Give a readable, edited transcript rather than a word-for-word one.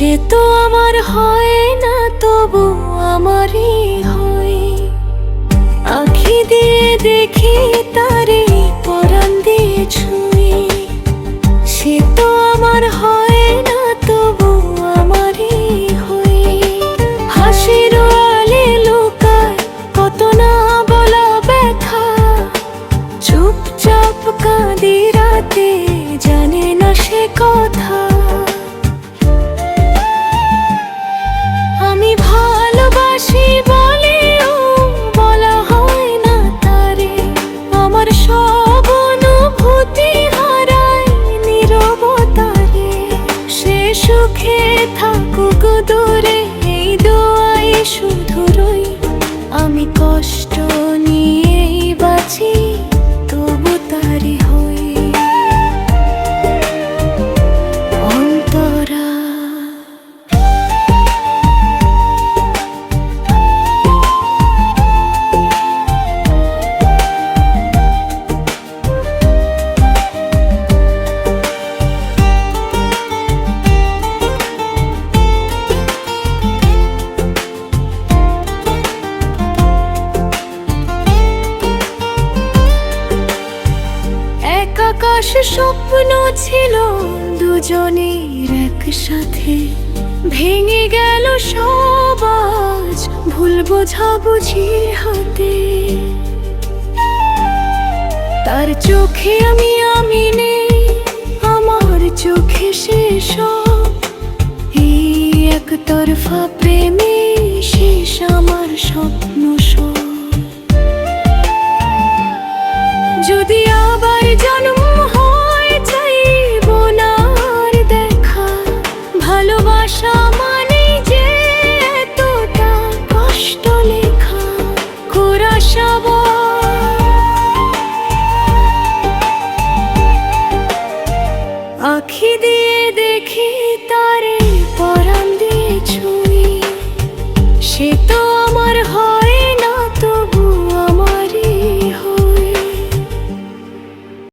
সে তো আমার হয় না, তবু আমারই হয়। আঁখি দিয়ে দেখি তারে, পরাণ দিয়ে ছুঁই। সে তো আমার হয় না, তবু আমারই হয়। হাসির আড়ালে লুকায় কত না বলা ব্যথা। চুপচাপ কাঁদি রাতে, জানে না সে কথা। আমি ভালোবাসি বলেও বলা হয় না তারে। আমার সব অনুভূতি হারায় নীরবতারে। সে সুখে থাকুক দূরে, এই দোয়াই শুধু রই। আমি কষ্ট নিয়েই বাঁচি, তবু তারি হই অন্তরা। আকাশ স্বপ্ন ছিল দুজনের একসাথে। ভেঙে গেল সব আজ ভুল বোঝাবুঝির হাতে। তার চোখে আমি নেই, আমার চোখে সে সব। এই একতরফা প্রেমে শেষ আমার স্বপ্ন সব। যদি আবার জন্ম হয়, চাইব না আর দেখা। ভালোবাসা মানে যে এতটা কষ্ট লেখা। কুরাশাব আঁখি দিয়ে দেখি তারে,